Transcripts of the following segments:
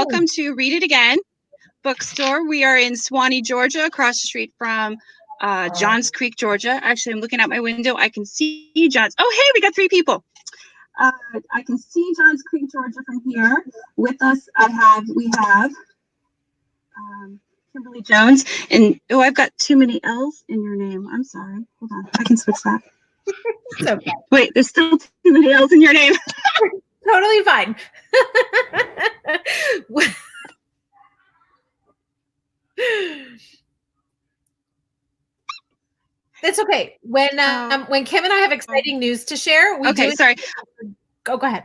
welcome to Read It Again Bookstore. We are in Suwanee, Georgia, across the street from Johns Creek, Georgia. Actually, I'm looking out my window. I can see Johns. Oh, hey, we got 3 people. I can see Johns Creek, Georgia from here. With us, we have Kimberly Jones. And, oh, I've got too many L's in your name. I'm sorry. Hold on. I can switch that. It's okay. Wait, there's still too many L's in your name. Totally fine. It's okay. When Kim and I have exciting news to share, we do. Sorry. Go ahead.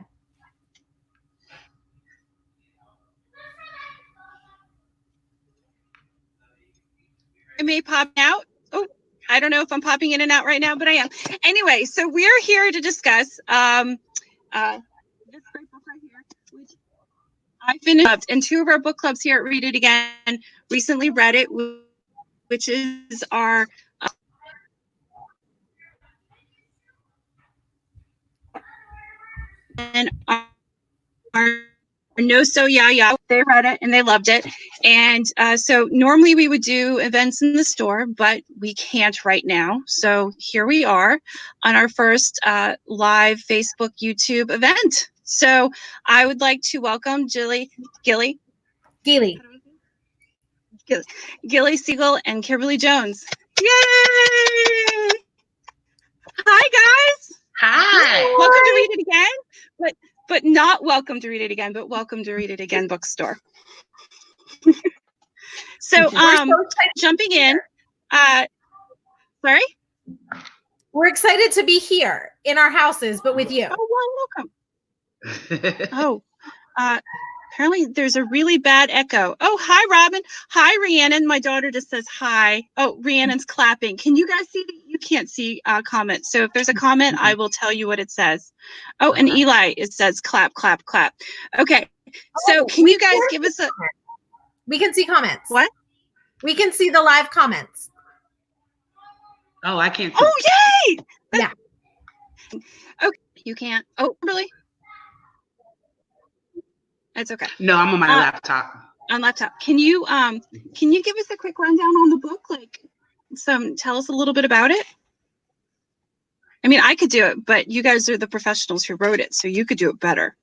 I may pop out. Oh, I don't know if I'm popping in and out right now, but I am. Anyway, so we're here to discuss this great book right here, which I finished, and 2 of our book clubs here at Read It Again recently read it, which is our No So Yeah. They read it and they loved it. And so normally we would do events in the store, but we can't right now. So here we are on our first live Facebook, YouTube event. So I would like to welcome Gilly Segal and Kimberly Jones. Yay! Hi, guys. Hi. Welcome to Read It Again. But not welcome to Read It Again, but welcome to Read It Again Bookstore. So, jumping in, sorry? We're excited to be here in our houses, but with you. Oh, well, welcome. Apparently there's a really bad echo. Oh, hi, Robin. Hi, Rhiannon. My daughter just says hi. Oh, Rhiannon's clapping. Can you guys see? You can't see comments. So if there's a comment, I will tell you what it says. Oh, and Eli, it says clap, clap, clap. Okay. So can you guys give us a... We can see comments. What? We can see the live comments. Oh, I can't see. Oh, yay! Yeah. Okay, you can't. Oh, really? It's okay. No, I'm on my laptop. On laptop. Can you give us a quick rundown on the book? Like, tell us a little bit about it. I mean, I could do it, but you guys are the professionals who wrote it, so you could do it better.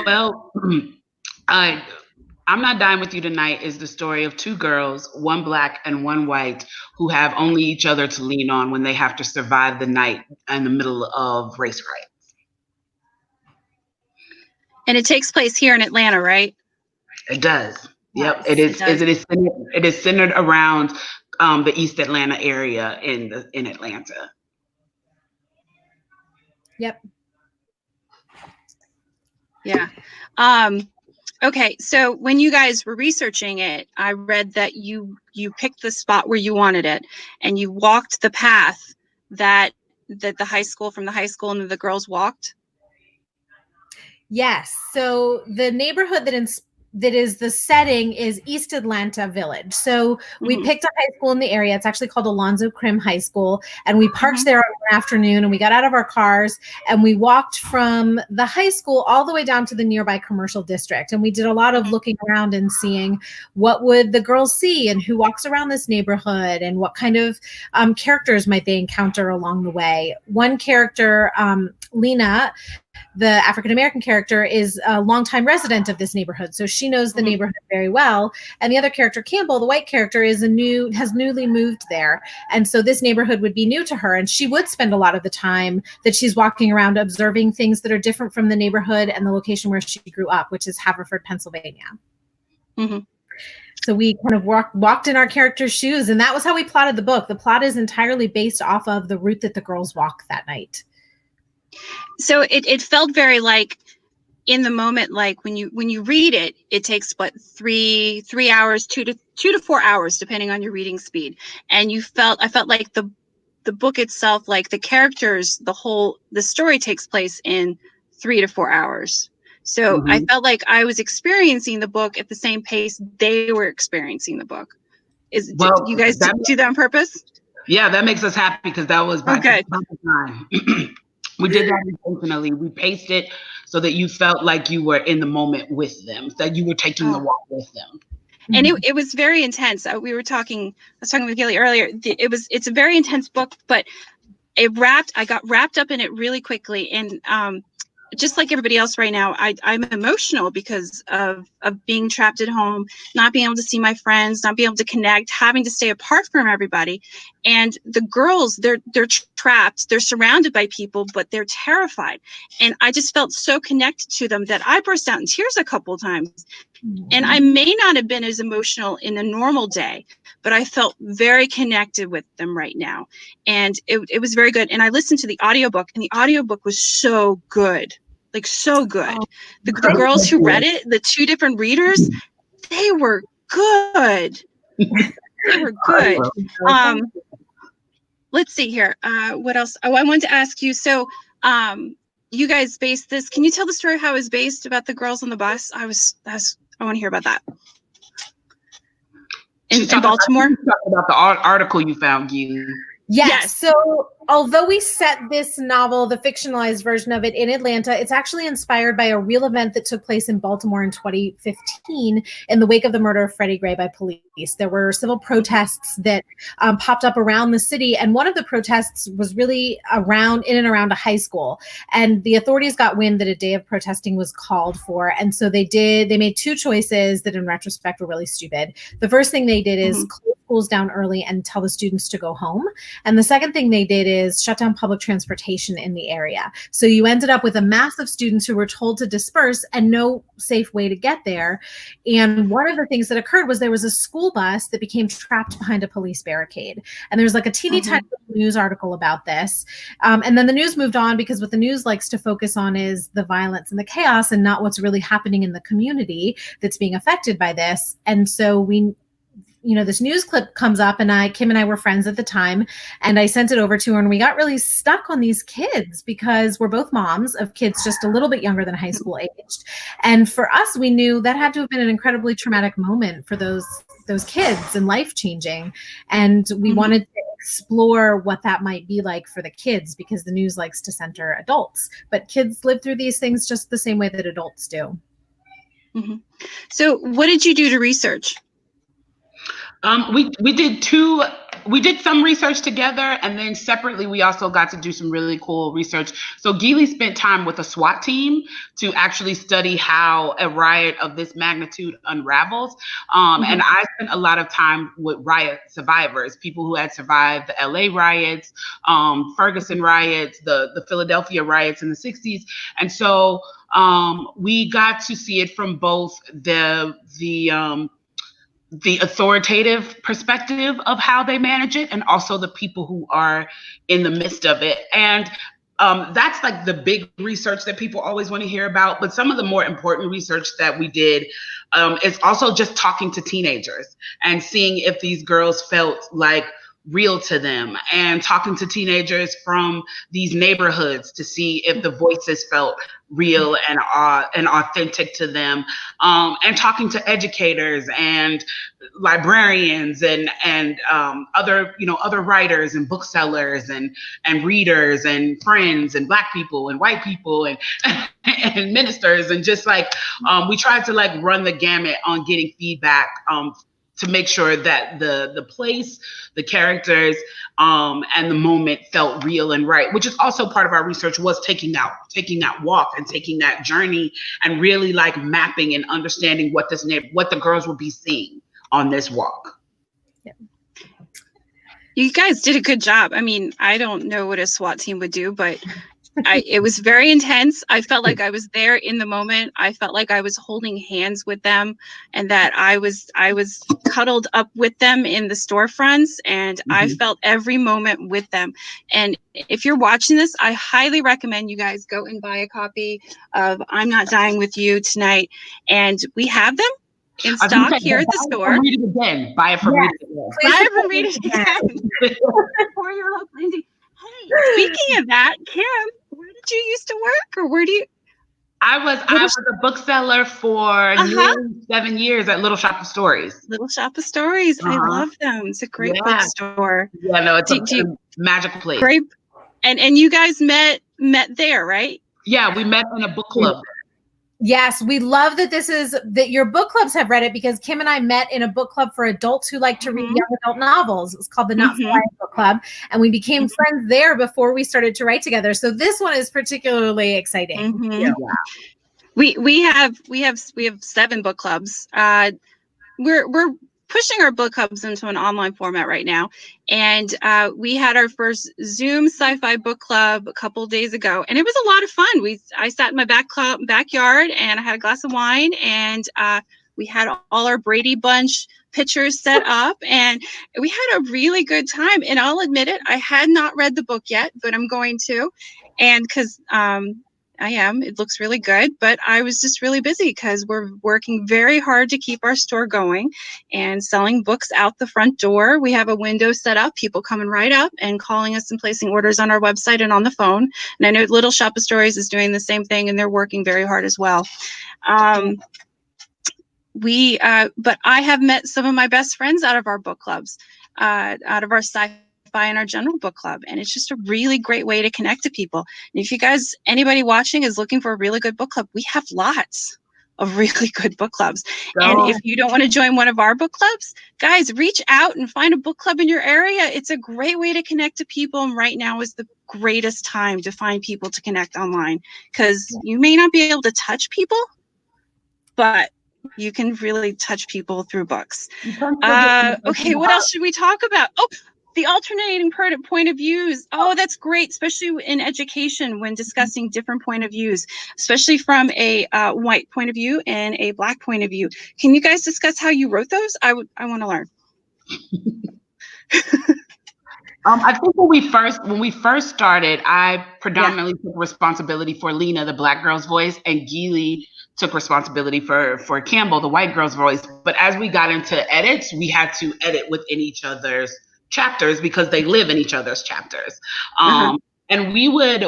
Well, I'm Not Dying With You Tonight is the story of 2 girls, one black and one white, who have only each other to lean on when they have to survive the night in the middle of race riots. And it takes place here in Atlanta, right? It does. Yep. Yes, It is centered around the East Atlanta area in Atlanta. Yep. Yeah. Okay. So when you guys were researching it, I read that you picked the spot where you wanted it, and you walked the path that the high school and the girls walked. Yes. So the neighborhood that is the setting is East Atlanta Village. So we picked a high school in the area. It's actually called Alonzo Crim High School. And we parked there one afternoon, and we got out of our cars and we walked from the high school all the way down to the nearby commercial district. And we did a lot of looking around and seeing what would the girls see and who walks around this neighborhood and what kind of characters might they encounter along the way. One character, Lena, the African-American character, is a longtime resident of this neighborhood. So she knows the neighborhood very well. And the other character, Campbell, the white character, has newly moved there. And so this neighborhood would be new to her. And she would spend a lot of the time that she's walking around observing things that are different from the neighborhood and the location where she grew up, which is Haverford, Pennsylvania. So we kind of walked in our character's shoes. And that was how we plotted the book. The plot is entirely based off of the route that the girls walk that night. So it felt very like in the moment, like when you read it, it takes what, 3 hours, 2 to 4 hours, depending on your reading speed. And I felt like the book itself, like the characters, the story takes place in 3 to 4 hours. So I felt like I was experiencing the book at the same pace they were experiencing the book. Did you guys do that on purpose? Yeah, that makes us happy because that was by time. We did that intentionally. We paced it so that you felt like you were in the moment with them, that you were taking the walk with them. And it was very intense. I was talking with Gilly earlier. It's a very intense book, but I got wrapped up in it really quickly. And just like everybody else right now, I'm emotional because of being trapped at home, not being able to see my friends, not being able to connect, having to stay apart from everybody. And the girls, they're trapped, they're surrounded by people, but they're terrified. And I just felt so connected to them that I burst out in tears a couple of times. And I may not have been as emotional in a normal day, but I felt very connected with them right now. And it was very good. And I listened to the audiobook, and the audiobook was so good. Like, so good. The girls who read it, the two different readers, they were good. They were good. Let's see here. What else? Oh, I wanted to ask you. So, you guys based this. Can you tell the story how it was based about the girls on the bus? I want to hear about that. In Baltimore? About the article you found, Gilly. Yes. So although we set this novel, the fictionalized version of it, in Atlanta, it's actually inspired by a real event that took place in Baltimore in 2015 in the wake of the murder of Freddie Gray by police. There were civil protests that popped up around the city, and one of the protests was really in and around a high school. And the authorities got wind that a day of protesting was called for, and so they made two choices that in retrospect were really stupid. The first thing they did is close schools down early and tell the students to go home. And the second thing they did is shut down public transportation in the area. So you ended up with a mass of students who were told to disperse and no safe way to get there. And one of the things that occurred was there was a school bus that became trapped behind a police barricade. And there's like a teeny tiny news article about this. And then the news moved on, because what the news likes to focus on is the violence and the chaos and not what's really happening in the community that's being affected by this. And so this news clip comes up, and Kim and I were friends at the time, and I sent it over to her, and we got really stuck on these kids because we're both moms of kids just a little bit younger than high school aged. And for us, we knew that had to have been an incredibly traumatic moment for those kids and life-changing. And we wanted to explore what that might be like for the kids, because the news likes to center adults, but kids live through these things just the same way that adults do. So what did you do to research? We did some research together, and then separately we also got to do some really cool research. So Gilly spent time with a SWAT team to actually study how a riot of this magnitude unravels. And I spent a lot of time with riot survivors, people who had survived the LA riots, Ferguson riots, the Philadelphia riots in the 60s. And so we got to see it from both the authoritative perspective of how they manage it, and also the people who are in the midst of it. And that's like the big research that people always want to hear about. But some of the more important research that we did is also just talking to teenagers and seeing if these girls felt like real to them, and talking to teenagers from these neighborhoods to see if the voices felt real and authentic to them, and talking to educators and librarians and other writers and booksellers and readers and friends and Black people and white people and ministers, and just we tried to run the gamut on getting feedback to make sure that the place, the characters, and the moment felt real and right, which is also part of our research, was taking that walk and taking that journey and really mapping and understanding what the girls will be seeing on this walk. Yeah. You guys did a good job. I mean, I don't know what a SWAT team would do, but it was very intense. I felt like I was there in the moment. I felt like I was holding hands with them, and that I was cuddled up with them in the storefronts, and I felt every moment with them. And if you're watching this, I highly recommend you guys go and buy a copy of I'm Not Dying With You Tonight. And we have them in stock here at the store. Read it again. Buy it from Read It Again. Buy it from Read It Again. For your local indie. Hey, speaking of that, Kim, where did you used to work, or where do you? I was a bookseller for nearly 7 years at Little Shop of Stories. Little Shop of Stories. I love them. It's a great bookstore. Yeah, no, it's a magical place. Great. And you guys met met there, right? Yeah, we met in a book club. Yes, we love that your book clubs have read it, because Kim and I met in a book club for adults who like to read young adult novels. It's called the Not So Quiet Book Club, and we became friends there before we started to write together. So this one is particularly exciting. Yeah. We have 7 book clubs. We're pushing our book clubs into an online format right now, and we had our first Zoom sci-fi book club a couple days ago, and it was a lot of fun. I sat in my backyard, and I had a glass of wine, and we had all our Brady Bunch pictures set up, and we had a really good time. And I'll admit it, I had not read the book yet, but I'm going to, and because it looks really good, but I was just really busy because we're working very hard to keep our store going and selling books out the front door. We have a window set up, people coming right up and calling us and placing orders on our website and on the phone. And I know Little Shop of Stories is doing the same thing, and they're working very hard as well. But I have met some of my best friends out of our book clubs, out of our sci-fi and our general book club, and it's just a really great way to connect to people. And if you guys, anybody watching, is looking for a really good book club, we have lots of really good book clubs. And if you don't want to join one of our book clubs, guys, reach out and find a book club in your area. It's a great way to connect to people, and right now is the greatest time to find people to connect online, because you may not be able to touch people, but you can really touch people through books. Okay, what else should we talk about? Oh, the alternating point of views. Oh, that's great, especially in education when discussing different point of views, especially from a white point of view and a Black point of view. Can you guys discuss how you wrote those? I want to learn. I think when we first started, I predominantly took responsibility for Lena, the Black girl's voice, and Gilly took responsibility for Campbell, the white girl's voice. But as we got into edits, we had to edit within each other's chapters because they live in each other's chapters. And we would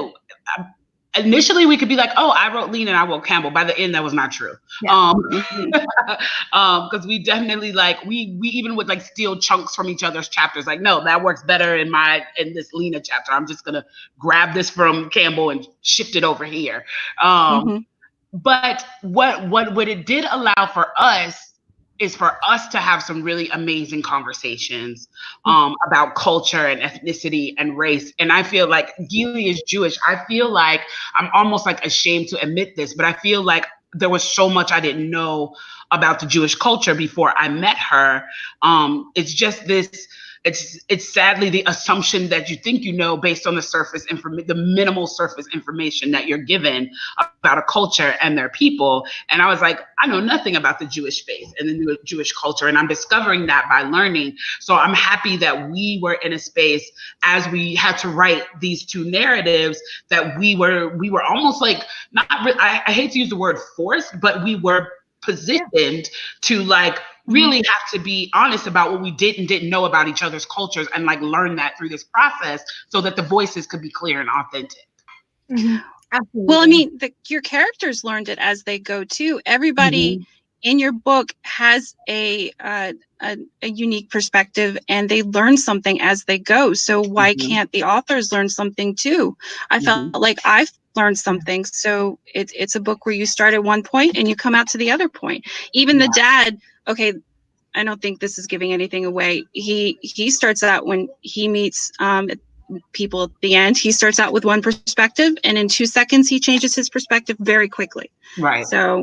initially we could be like, oh, I wrote Lena and I wrote Campbell. By the end, that was not true. Because we definitely we even would steal chunks from each other's chapters. Like, no, that works better in this Lena chapter. I'm just gonna grab this from Campbell and shift it over here. But what it did allow for us is for us to have some really amazing conversations about culture and ethnicity and race. And I feel like Gilly is Jewish. I feel like I'm almost ashamed to admit this, but I feel like there was so much I didn't know about the Jewish culture before I met her. It's just this. It's sadly the assumption that you think you know based on the minimal surface information that you're given about a culture and their people. And I was like, I know nothing about the Jewish faith and the Jewish culture, and I'm discovering that by learning. So I'm happy that we were in a space as we had to write these 2 narratives that we were almost not really, I hate to use the word forced, but we were positioned to really have to be honest about what we did and didn't know about each other's cultures, and learn that through this process so that the voices could be clear and authentic. Absolutely. Well, I mean, your characters learned it as they go too. Everybody in your book has a unique perspective, and they learn something as they go. So why can't the authors learn something too? I felt like I've learned something. So it's a book where you start at one point and you come out to the other point. Even the dad, okay, I don't think this is giving anything away. He starts out when he meets people at the end. He starts out with one perspective, and in 2 seconds he changes his perspective very quickly. Right. So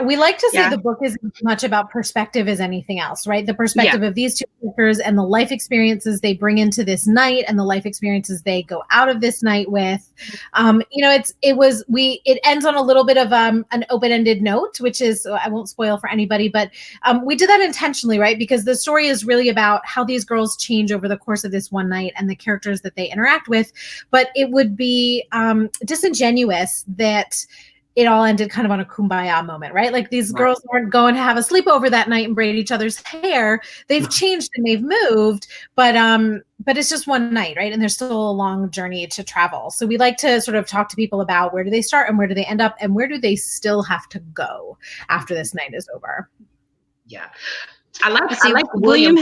we like to say the book is as much about perspective as anything else, right? The perspective of these 2 characters and the life experiences they bring into this night and the life experiences they go out of this night with. It ends on a little bit of an open-ended note, which is, I won't spoil for anybody, but we did that intentionally, right? Because the story is really about how these girls change over the course of this one night and the characters that they interact with. But it would be disingenuous that it all ended kind of on a kumbaya moment, right? These girls weren't going to have a sleepover that night and braid each other's hair. They've changed and they've moved, but it's just one night, right? And there's still a long journey to travel. So we like to sort of talk to people about where do they start and where do they end up and where do they still have to go after this night is over. Yeah. I like William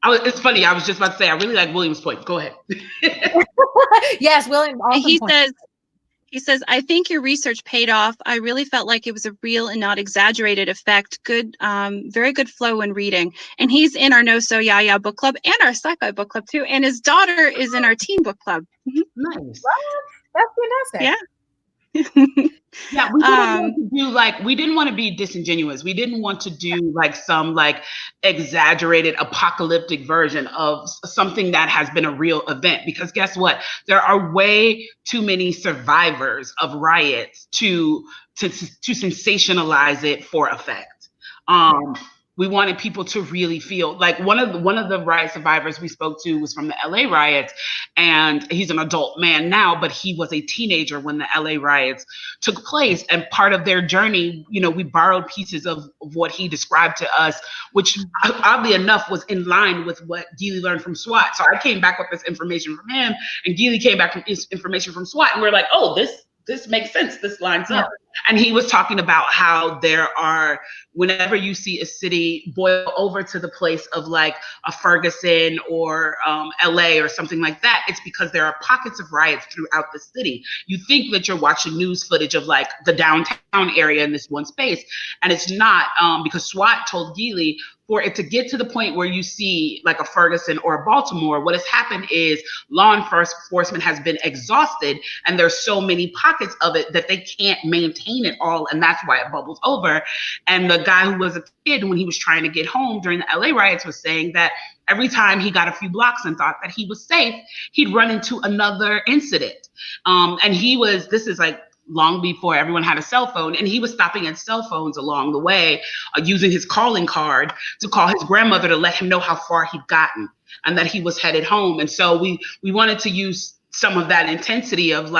It's funny. I was just about to say, I really like William's point. Go ahead. Yes, William. Awesome point. He says, I think your research paid off. I really felt like it was a real and not exaggerated effect. Good, very good flow when reading. And he's in our No So Ya Ya book club and our sci-fi book club too. And his daughter is in our teen book club. Nice. That's fantastic. Yeah. Yeah, we didn't want to do we didn't want to be disingenuous. We didn't want to do some exaggerated apocalyptic version of something that has been a real event, because guess what? There are way too many survivors of riots to sensationalize it for effect. We wanted people to really feel like one of the riot survivors we spoke to was from the LA riots, and he's an adult man now, but he was a teenager when the LA riots took place. And part of their journey, we borrowed pieces of what he described to us, which oddly enough was in line with what Gilly learned from SWAT. So I came back with this information from him, and Gilly came back with information from SWAT, and we're like, oh, this makes sense. This lines up. And he was talking about how there are, whenever you see a city boil over to the place of a Ferguson or LA or something like that, it's because there are pockets of riots throughout the city. You think that you're watching news footage of the downtown area in this one space, and it's not, because SWAT told Gilly, for it to get to the point where you see a Ferguson or a Baltimore, what has happened is law enforcement has been exhausted, and there's so many pockets of it that they can't maintain it all, and that's why it bubbles over. And the guy who was a kid, when he was trying to get home during the LA riots, was saying that every time he got a few blocks and thought that he was safe, he'd run into another incident. And this is long before everyone had a cell phone, and he was stopping at cell phones along the way, using his calling card to call his grandmother to let him know how far he'd gotten and that he was headed home. And so we wanted to use some of that intensity of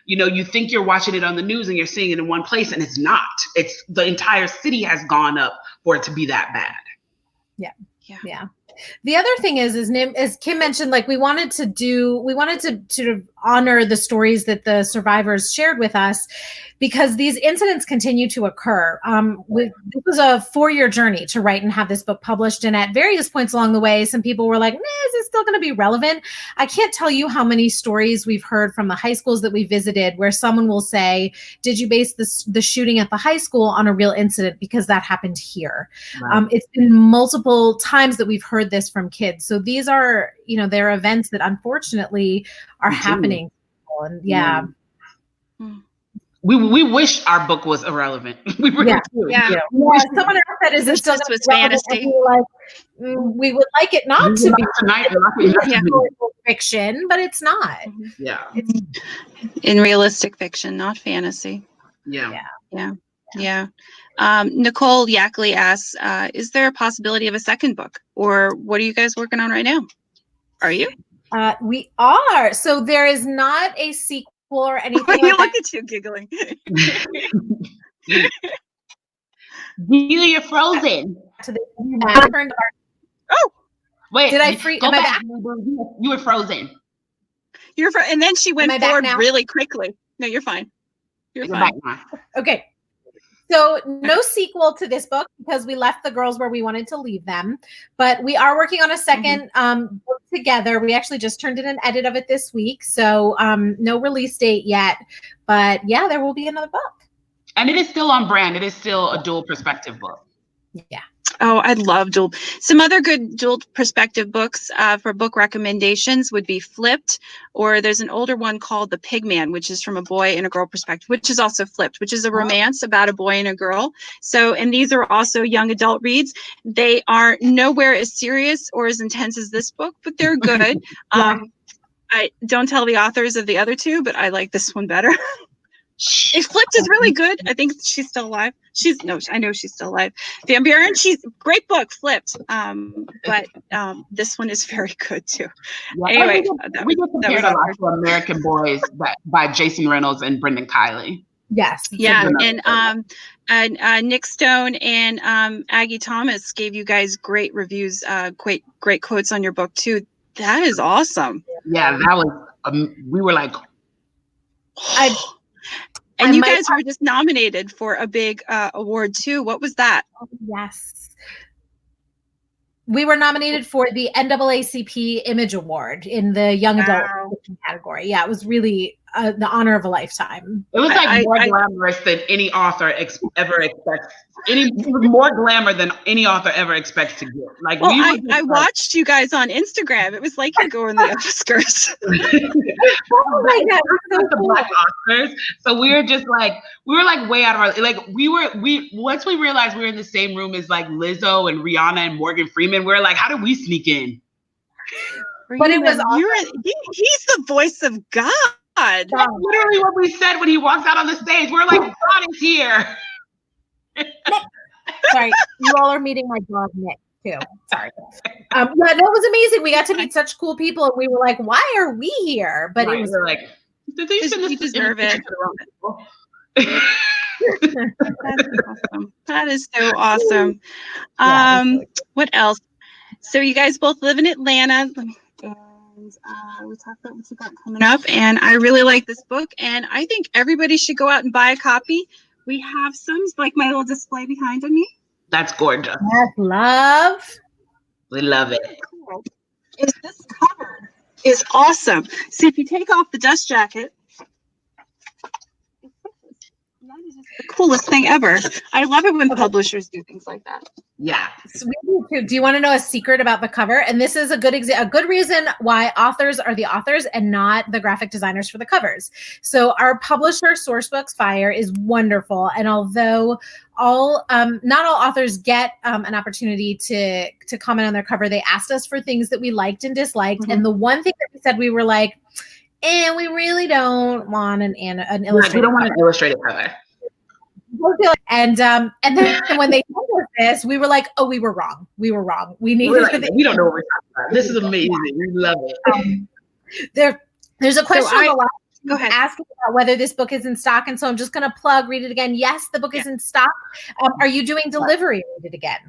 you think you're watching it on the news and you're seeing it in one place, and it's not. It's the entire city has gone up for it to be that bad. Yeah. The other thing is as Kim mentioned, we wanted to sort of honor the stories that the survivors shared with us, because these incidents continue to occur. This was a 4-year journey to write and have this book published. And at various points along the way, some people were like, is it still going to be relevant? I can't tell you how many stories we've heard from the high schools that we visited where someone will say, did you base the shooting at the high school on a real incident? Because that happened here. Right. It's been multiple times that we've heard this from kids. So these are, they're events that unfortunately are happening. And we wish our book was irrelevant. We really do. Yeah. Someone else said, "Is it still was fantasy?" We would like it not to be fiction, but it's not. Yeah, it's in realistic fiction, not fantasy. Yeah. Nicole Yackley asks, "Is there a possibility of a second book, or what are you guys working on right now? Are you?" We are. So there is not a sequel or anything. Look at you giggling. You're frozen. Oh, wait! Did I freeze? Go back. You were frozen. And then she went forward really quickly. No, you're fine. You're fine. Okay. So no sequel to this book because we left the girls where we wanted to leave them, but we are working on a second book together. We actually just turned in an edit of it this week. So no release date yet, but yeah, there will be another book. And it is still on brand. It is still a dual perspective book. Yeah. Oh, I love dual. Some other good dual perspective books for book recommendations would be Flipped, or there's an older one called The Pigman, which is from a boy and a girl perspective, which is also flipped, which is a romance about a boy and a girl. So, and these are also young adult reads. They are nowhere as serious or as intense as this book, but they're good. I don't tell the authors of the other two, but I like this one better. Flipped is really good. I think she's still alive. I know she's still alive. Van Buren, she's great book, Flipped. But this one is very good too. Yeah, anyway, we get compared a lot to American Boys by Jason Reynolds and Brendan Kiley. Yes. Yeah, and Nic Stone and Angie Thomas gave you guys great reviews, great quotes on your book too. That is awesome. Yeah, that was. We were like. And you guys were just nominated for a big award too. What was that? Yes. We were nominated for the NAACP Image Award in the Young Adult Fiction category. Yeah, it was really the honor of a lifetime. It was like more glamorous than any author ever expects. More glamour than any author ever expects to get. Like, well, I watched you guys on Instagram. It was like you go in the Oscars. Oh my God, so the Black Oscars. So we were like way out of our, like once we realized we were in the same room as like Lizzo and Rihanna and Morgan Freeman, we were like, how did we sneak in? But it was awesome. He's the voice of God. That's literally what we said when he walks out on the stage. We're like, God is here. Sorry, you all are meeting my dog Nick too. Sorry. Yeah, no, it was amazing. We got to meet such cool people, and we were like, "Why are we here?" But it was like, did they send you deserve it. That's awesome. That is so awesome. What else? So you guys both live in Atlanta. We talked about what you got coming up, and I really like this book, and I think everybody should go out and buy a copy. We have some, like my little display behind me. That's gorgeous. Yes, love. We love it. Cool. This cover is awesome. So if you take off the dust jacket, that is just the coolest thing ever. I love it when publishers do things like that. Yeah. So do you want to know a secret about the cover? And this is a good reason why authors are the authors and not the graphic designers for the covers. So our publisher, Sourcebooks Fire, is wonderful. And although not all authors get an opportunity to comment on their cover, they asked us for things that we liked and disliked. Mm-hmm. And the one thing that we said, we were like, and we really don't want an illustrated we don't want an illustrated cover. And then when they told us this, we were like, "Oh, we were wrong. We were wrong. We need. We don't know what we're talking about. This is amazing. We love it." There's a question a lot go ahead. Asking about whether this book is in stock, and so I'm just going to read it again. Yes, the book is in stock. Are you doing delivery? Read it again.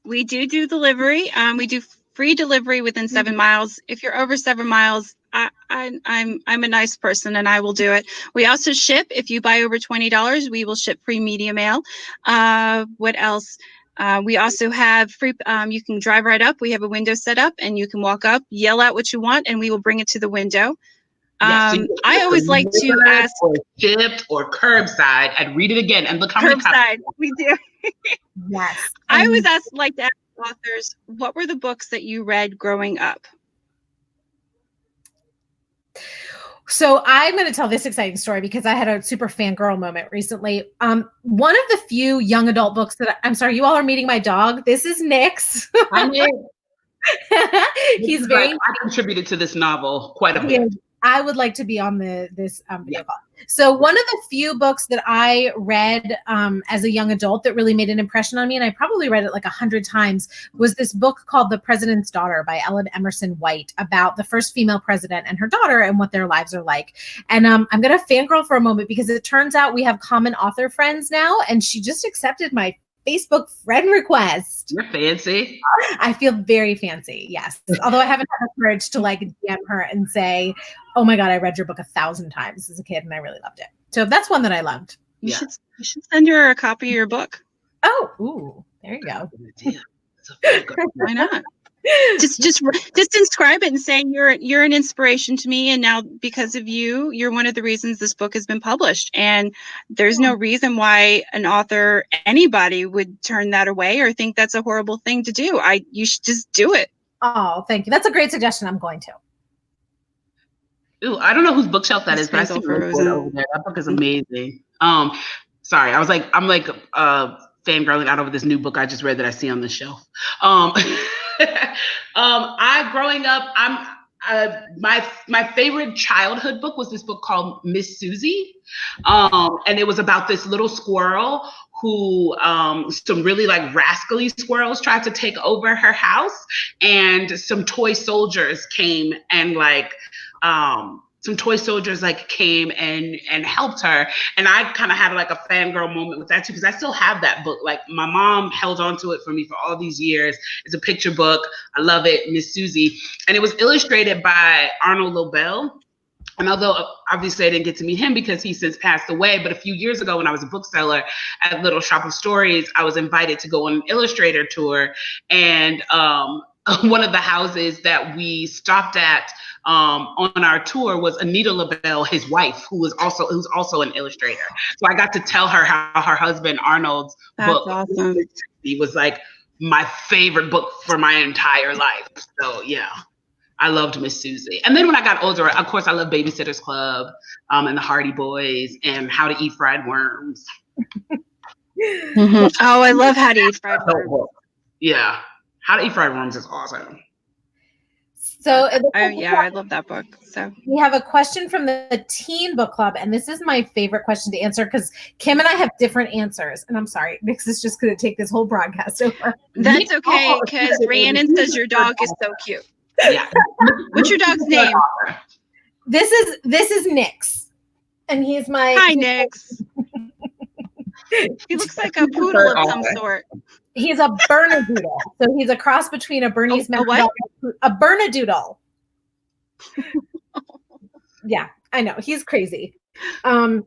We do delivery. We do free delivery within 7 miles. If you're over 7 miles, I'm a nice person and I will do it. We also ship. If you buy over $20, we will ship free media mail. What else? We also have free. You can drive right up. We have a window set up, and you can walk up, yell out what you want, and we will bring it to the window. I always like to ask, or shipped or curbside, and read it again and look how many curbside. We do. Yes. I always like to ask authors, what were the books that you read growing up? So I'm going to tell this exciting story because I had a super fangirl moment recently. One of the few young adult books that I'm sorry, you all are meeting my dog. This is Nick's. I mean, he's very. I contributed to this novel quite a bit. I would like to be on this video call. So one of the few books that I read as a young adult that really made an impression on me, and I probably read it like 100 times, was this book called The President's Daughter by Ellen Emerson White, about the first female president and her daughter and what their lives are like. And I'm going to fangirl for a moment because it turns out we have common author friends now, and she just accepted my Facebook friend request. You're fancy. I feel very fancy, yes. Although I haven't had the courage to DM her and say, "Oh my God, I read your book 1,000 times as a kid and I really loved it." So that's one that I loved. You should send her a copy of your book. Oh, ooh, there you go. Why not? Just inscribe it and say you're an inspiration to me, and now because of you, you're one of the reasons this book has been published. And there's no reason why an author, anybody, would turn that away or think that's a horrible thing to do. You should just do it. Oh, thank you. That's a great suggestion. I'm going to. Ooh, I don't know whose bookshelf that is, but I see over there. That book is amazing. Sorry, I'm fangirling out over this new book I just read that I see on the shelf. Growing up, my favorite childhood book was this book called Miss Susie. And it was about this little squirrel who some really rascally squirrels tried to take over her house, and some toy soldiers came and came and helped her. And I kind of had a fangirl moment with that too, because I still have that book. My mom held on to it for me for all these years. It's a picture book. I love it, Miss Susie. And it was illustrated by Arnold Lobel. And although obviously I didn't get to meet him because he's since passed away, but a few years ago when I was a bookseller at Little Shop of Stories, I was invited to go on an illustrator tour. And one of the houses that we stopped at on our tour was Anita LaBelle, his wife, who's also an illustrator. So I got to tell her how her husband Arnold's book awesome. was like my favorite book for my entire life. So yeah. I loved Miss Susie. And then when I got older, of course, I loved Babysitter's Club and the Hardy Boys and How to Eat Fried Worms. Oh, I love How to Eat Fried Worms. Yeah. How to Eat Fried Worms is awesome. So I love that book. So we have a question from the Teen Book Club, and this is my favorite question to answer because Kim and I have different answers. And I'm sorry, because it's just going to take this whole broadcast over. That's okay, because Rhiannon says your dog is so cute. Yeah. What's your dog's name? This is Nix, and he's my Hi, Nix. He looks like a poodle of some sort. He's a Bernedoodle, so he's a cross between a Bernese Mountain Dog and a Bernedoodle. Yeah, I know, he's crazy. So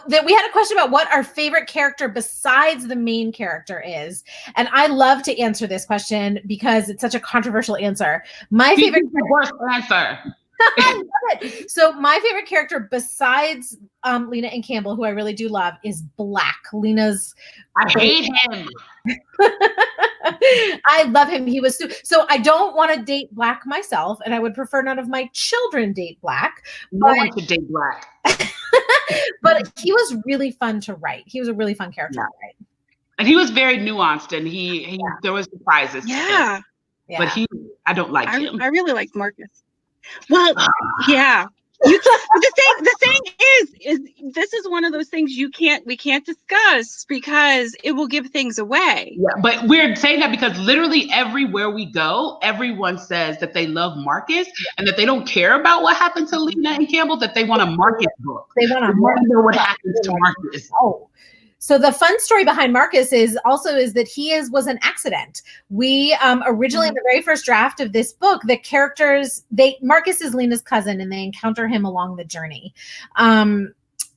we had a question about what our favorite character besides the main character is, and I love to answer this question because it's such a controversial answer. My favorite worst answer. I love it. So my favorite character besides Lena and Campbell, who I really do love, is Black. Lena's. I hate him. I love him. He was so I don't want to date Black myself, and I would prefer none of my children date Black. No one should date Black. But he was really fun to write. He was a really fun character to write. And he was very nuanced, and he there was surprises. Yeah. But I don't like him. I really liked Marcus. Well, yeah. The thing is this is one of those things we can't discuss because it will give things away. Yeah, but we're saying that because literally everywhere we go, everyone says that they love Marcus and that they don't care about what happened to Lena and Campbell, that they want a Marcus book. They want to know what happens to Marcus. Oh. So the fun story behind Marcus is that he was an accident. We originally in the very first draft of this book, the characters, Marcus is Lena's cousin and they encounter him along the journey.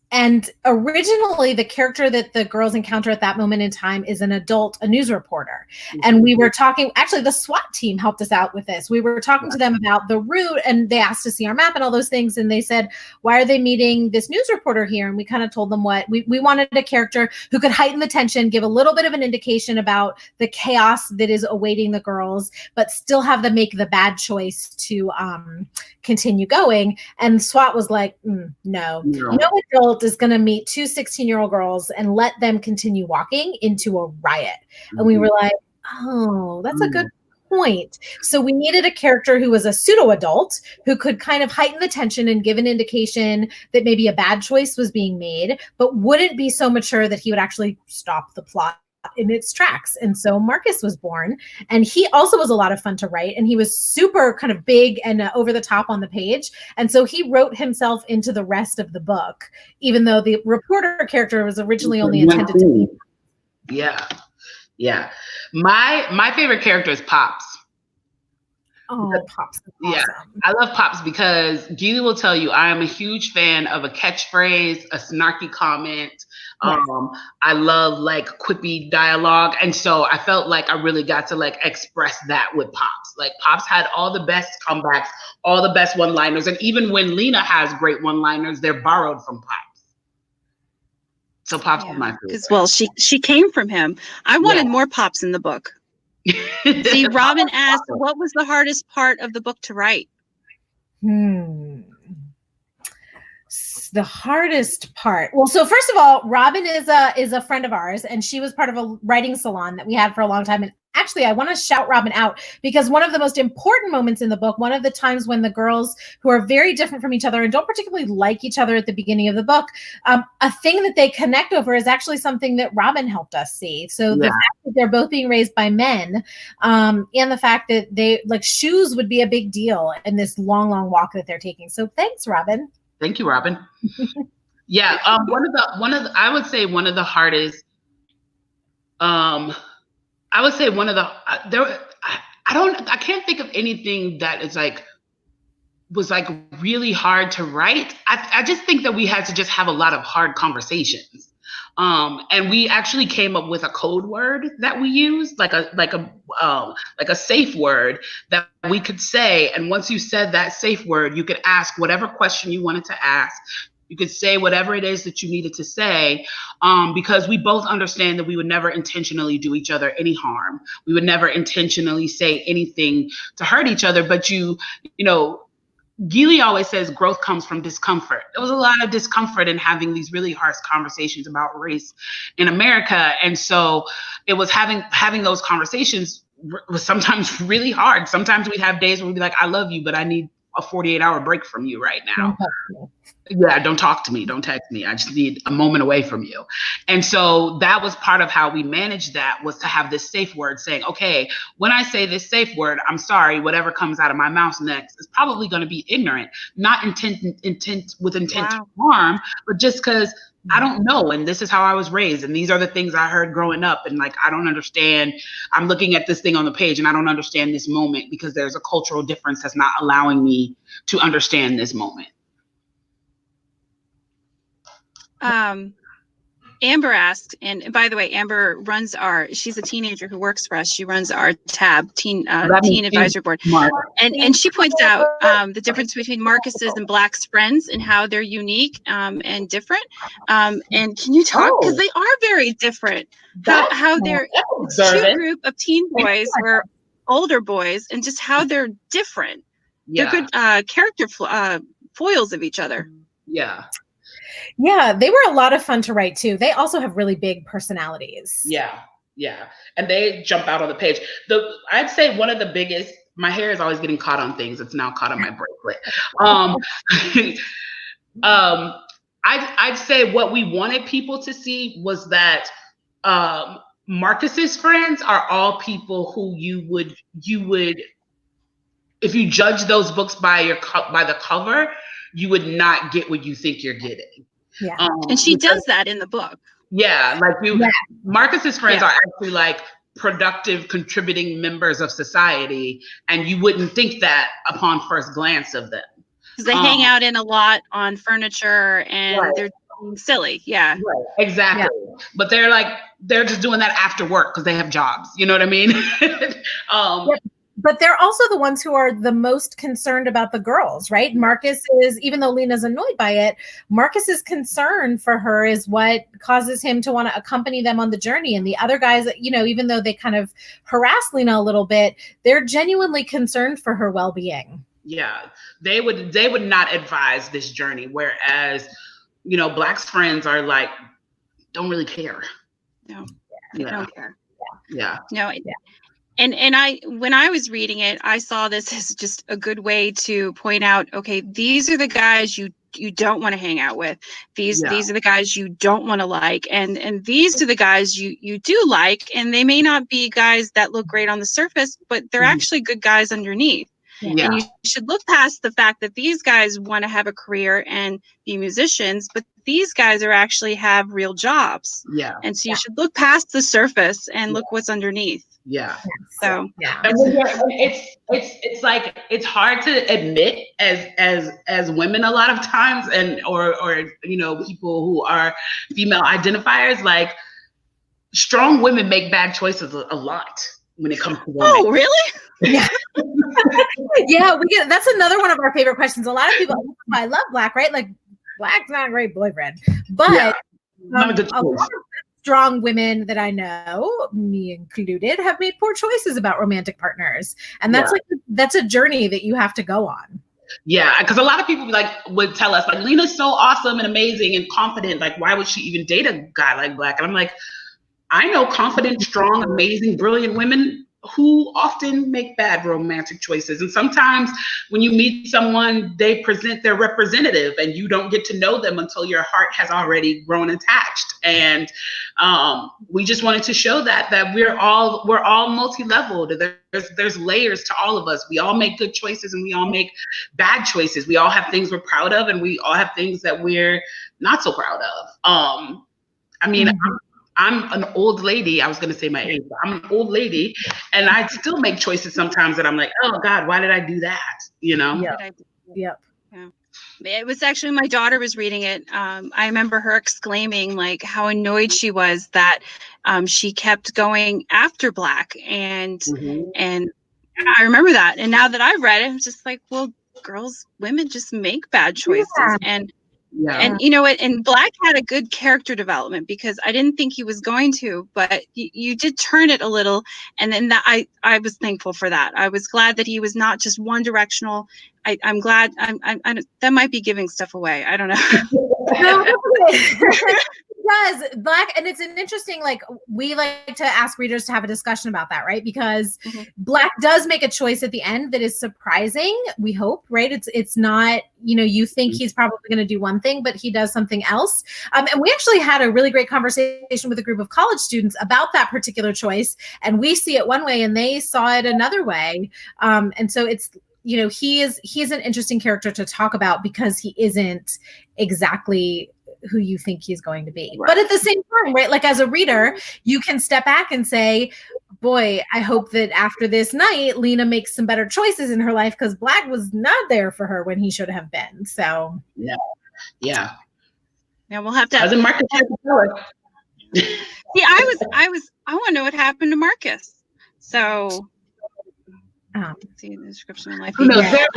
And originally the character that the girls encounter at that moment in time is an adult, a news reporter. And we were talking, actually the SWAT team helped us out with this. We were talking to them about the route and they asked to see our map and all those things. And they said, why are they meeting this news reporter here? And we kind of told them what we wanted a character who could heighten the tension, give a little bit of an indication about the chaos that is awaiting the girls, but still have them make the bad choice to continue going. And SWAT was like, no adult is going to meet two 16-year-old girls and let them continue walking into a riot. And we were like, oh, that's a good point. So we needed a character who was a pseudo adult who could kind of heighten the tension and give an indication that maybe a bad choice was being made, but wouldn't be so mature that he would actually stop the plot in its tracks. And so Marcus was born, and he also was a lot of fun to write, and he was super kind of big and over the top on the page. And so he wrote himself into the rest of the book, even though the reporter character was originally only intended to be. Yeah. My favorite character is Pops. Oh, Pops. Awesome. Yeah, I love Pops because Gilly will tell you I am a huge fan of a catchphrase, a snarky comment. Yes. I love like quippy dialogue. And so I felt like I really got to like express that with Pops. Like Pops had all the best comebacks, all the best one-liners. And even when Lena has great one-liners, they're borrowed from Pops. So Pops is my favorite. Because, well, she came from him. I wanted more Pops in the book. See, Robin asked, what was the hardest part of the book to write? The hardest part. Well, so first of all, Robin is a friend of ours, and she was part of a writing salon that we had for a long time. And actually, I want to shout Robin out because one of the most important moments in the book, one of the times when the girls who are very different from each other and don't particularly like each other at the beginning of the book, a thing that they connect over is actually something that Robin helped us see. So the fact that they're both being raised by men, and the fact that they like shoes would be a big deal in this long, long walk that they're taking. So thanks, Robin. Thank you, Robin. Yeah, one of the I would say one of the hardest. I would say one of the I can't think of anything that is like was like really hard to write. I just think that we had to just have a lot of hard conversations. And we actually came up with a code word that we used, like a safe word that we could say. And once you said that safe word, you could ask whatever question you wanted to ask. You could say whatever it is that you needed to say, because we both understand that we would never intentionally do each other any harm. We would never intentionally say anything to hurt each other. But you know, Gilly always says growth comes from discomfort. There was a lot of discomfort in having these really harsh conversations about race in America. And so it was having those conversations was sometimes really hard. Sometimes we'd have days where we'd be like, I love you, but I need a 48-hour break from you right now. Yeah, don't talk to me. Don't text me. I just need a moment away from you. And so that was part of how we managed that, was to have this safe word saying, okay, when I say this safe word, I'm sorry, whatever comes out of my mouth next is probably going to be ignorant, not intent to harm, but just because I don't know. And this is how I was raised. And these are the things I heard growing up. And like, I don't understand. I'm looking at this thing on the page and I don't understand this moment because there's a cultural difference that's not allowing me to understand this moment. Amber asked, and by the way, Amber runs she's a teenager who works for us. She runs our tab, teen advisory board. And she points out the difference between Marcus's and Black's friends and how they're unique and different. And can you talk, because they are very different, how they're two group of teen boys or older boys, and just how they're different. Yeah. They're good character foils of each other. Yeah. Yeah, they were a lot of fun to write too. They also have really big personalities. Yeah, yeah. And they jump out on the page. I'd say one of the biggest, my hair is always getting caught on things. It's now caught on my bracelet. I'd say what we wanted people to see was that Marcus's friends are all people who you would, if you judge those books by the cover, you would not get what you think you're getting. Yeah. And she does that in the book. Yeah. Like Marcus's friends are actually like productive, contributing members of society. And you wouldn't think that upon first glance of them. Because they hang out in a lot on furniture and they're silly. Yeah. Right. Exactly. Yeah. But they're just doing that after work because they have jobs. You know what I mean? But they're also the ones who are the most concerned about the girls, right? Marcus is, even though Lena's annoyed by it, Marcus's concern for her is what causes him to want to accompany them on the journey. And the other guys, you know, even though they kind of harass Lena a little bit, they're genuinely concerned for her well-being. Yeah, they would not advise this journey. Whereas, you know, Black's friends are like, don't really care. No, they don't care. Yeah. No. And when I was reading it, I saw this as just a good way to point out, okay, these are the guys you don't want to hang out with. These are the guys you don't want to like. And these are the guys you do like. And they may not be guys that look great on the surface, but they're actually good guys underneath. Yeah. And you should look past the fact that these guys want to have a career and be musicians, but these guys actually have real jobs. Yeah. And so you should look past the surface and look what's underneath. Yeah. So and it's like, it's hard to admit as women a lot of times, and or you know, people who are female identifiers, like strong women make bad choices a lot when it comes to women. Oh, really? Yeah. Yeah, that's another one of our favorite questions. A lot of people, I love Black, right? Like, Black's not a great boyfriend, but a lot of strong women that I know, me included, have made poor choices about romantic partners. And that's that's a journey that you have to go on. Yeah, because a lot of people would tell us, like, Lena's so awesome and amazing and confident. Like, why would she even date a guy like Black? And I'm like, I know confident, strong, amazing, brilliant women who often make bad romantic choices. And sometimes when you meet someone, they present their representative and you don't get to know them until your heart has already grown attached. And we just wanted to show that we're all multi-leveled. There's layers to all of us. We all make good choices and we all make bad choices. We all have things we're proud of and we all have things that we're not so proud of. I mean, I'm an old lady. I was going to say my age, but I'm an old lady and I still make choices sometimes that I'm like, oh God, why did I do that? You know? Yep. Yeah. It was actually, my daughter was reading it. I remember her exclaiming like how annoyed she was that she kept going after Black, and I remember that. And now that I've read it, I'm just like, well, women just make bad choices. Yeah. And you know what? And Black had a good character development, because I didn't think he was going to, but you did turn it a little, and then I was thankful for that. I was glad that he was not just one directional. I'm glad. That might be giving stuff away. I don't know. Does Black, and it's an interesting, like, we like to ask readers to have a discussion about that, right? Because Black does make a choice at the end that is surprising, we hope, right? It's not, you think he's probably going to do one thing, but he does something else. And we actually had a really great conversation with a group of college students about that particular choice, and we see it one way and they saw it another way. And so it's, he's an interesting character to talk about, because he isn't exactly who you think he's going to be. Right. But at the same time, right, like as a reader, you can step back and say, boy, I hope that after this night, Lena makes some better choices in her life, because Black was not there for her when he should have been. So yeah, we'll have to. As a Marcus, see, I want to know what happened to Marcus. So see the description of life. One day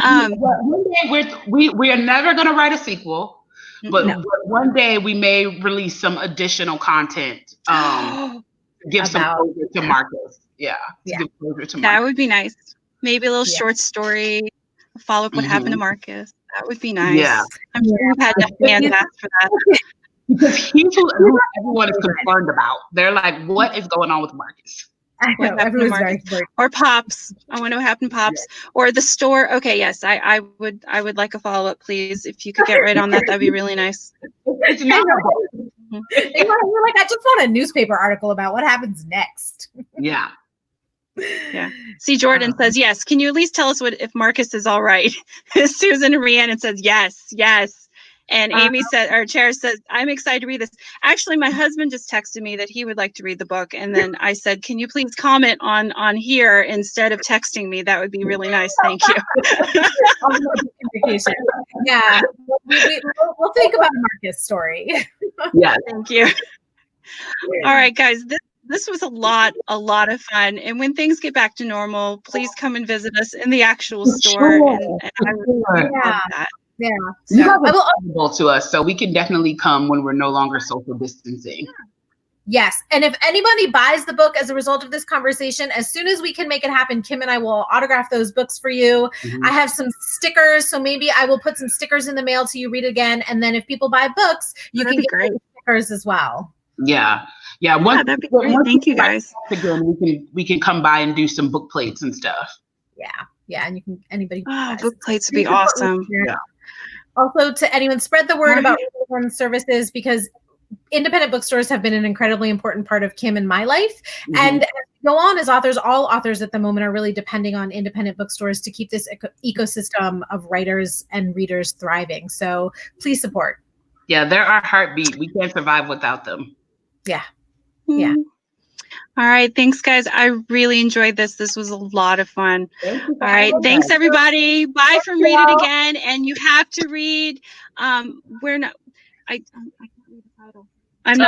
we are never going to write a sequel. But one day we may release some additional content. Give some closure to Marcus. Yeah. Give closure to Marcus. That would be nice. Maybe a little short story. Follow up what happened to Marcus. That would be nice. Yeah. I'm sure we've had enough fans ask for that. Because he's who everyone is concerned about. They're like, what is going on with Marcus? I know, everyone's very or Pops. I want to know what happened to Pops. Or the store. Okay, yes, I would like a follow-up, please. If you could get right on that, that'd be really nice. It's not you're like, I just want a newspaper article about what happens next. Yeah. See, Jordan says yes. Can you at least tell us if Marcus is all right? Susan and Rhiannon says yes. And Amy said, our chair says, I'm excited to read this. Actually, my husband just texted me that he would like to read the book. And then I said, can you please comment on here instead of texting me? That would be really nice. Thank you. Yeah. We'll think about Marcus' story. Yeah. Thank you. All right, guys. This was a lot of fun. And when things get back to normal, please come and visit us in the actual store. And I would love that. Yeah. You guys are available to us, so we can definitely come when we're no longer social distancing. Yes. And if anybody buys the book as a result of this conversation, as soon as we can make it happen, Kim and I will autograph those books for you. I have some stickers, so maybe I will put some stickers in the mail to you, Read Again. And then if people buy books, you can get stickers as well. Yeah. That'd be great. Thank you, guys. Again, we can come by and do some book plates and stuff. Yeah. And you can, anybody. Book plates would be awesome. Yeah. Also, to anyone, spread the word about services, because independent bookstores have been an incredibly important part of Kim and my life. And as we go on as authors, all authors at the moment are really depending on independent bookstores to keep this ecosystem of writers and readers thriving. So please support. Yeah, they're our heartbeat. We can't survive without them. Yeah. All right. Thanks, guys. I really enjoyed this. This was a lot of fun. All right. Thanks, everybody. Bye from Read It Again. And you have to read. We're not. I can't read the title. I'm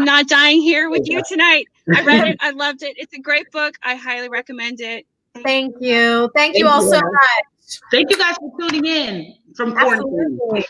not dying here with you tonight. I read it. I loved it. It's a great book. I highly recommend it. Thank you. Thank you all so much. Thank you guys for tuning in from quarantine.